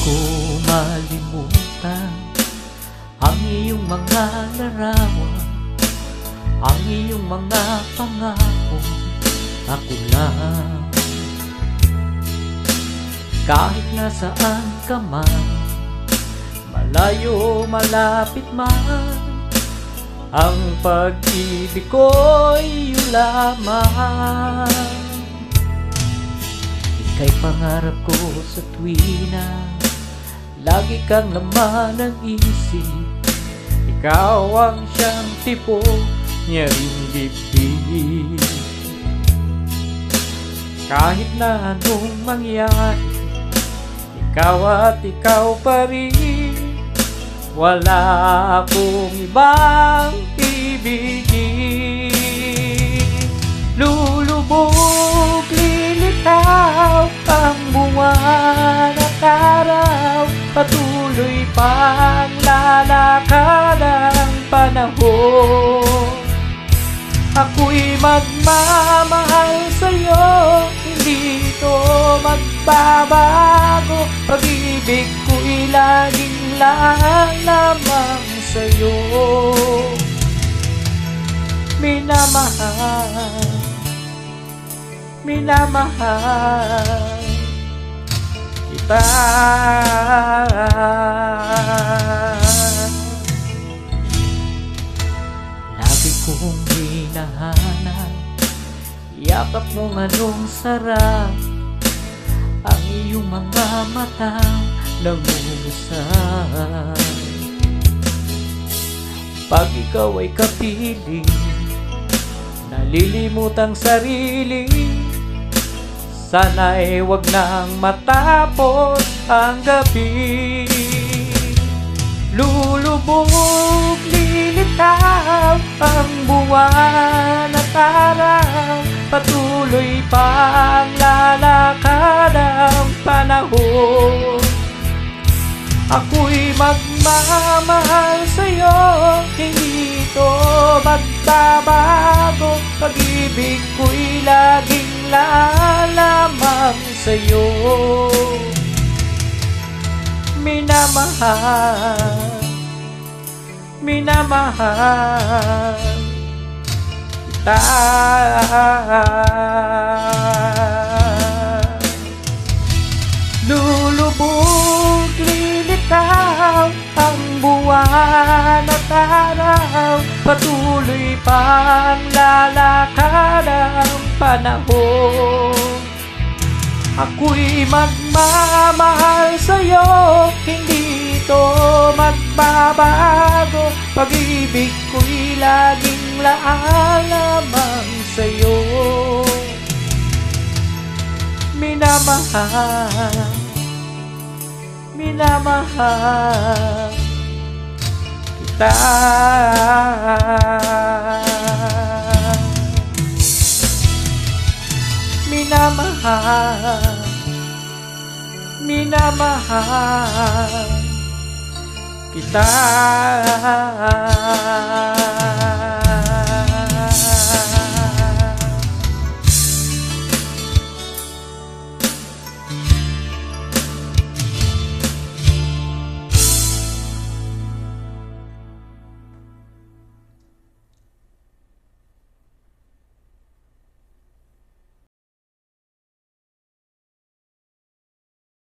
ko malimutan ang iyong mga larawan, ang iyong mga pangako. Ako lang, kahit nasaan ka man, malayo malapit man, ang pag-ibig ko'y iyong lamang. Ika'y pangarap ko sa tuwina, lagi kang laman ng isip. Ikaw ang siyang tipo niya rin dibdib. Kahit na anong mangyari, ikaw at ikaw pa rin. Wala akong ibang ibigin. Lulubog, lilitaw ang buwan at araw, patuloy pang lalakad ang panahon. Ako'y magmamahal sa'yo, hindi ito magbabago. Pag-ibig ko'y laging lamang sa'yo. Minamahal, minamahal kita. Lagi kong hinahanap yakap mong anong sarap, ang iyong mga matang nangungusap. Pag ikaw ay kapiling, nalilimutang sarili, sana'y wag nang matapos ang gabi. Lulubog, lilitaw ang buwan at araw, patuloy pang lalakad ang panahon. Ako'y magmamahal sa'yo, hindi ito magbabago. Pag-ibig ko'y laging lamang sa'yo. Minamahal, minamahal kita. Lulubog, lilitaw ang buwan at araw, patuloy pang lalakad ang panahon. Ako'y magmamahal sa'yo, hindi ito magbabago. Pag-ibig ko'y laging lamang sa'yo. Minamahal, minamahal kita. Minamahal, minamahal kita.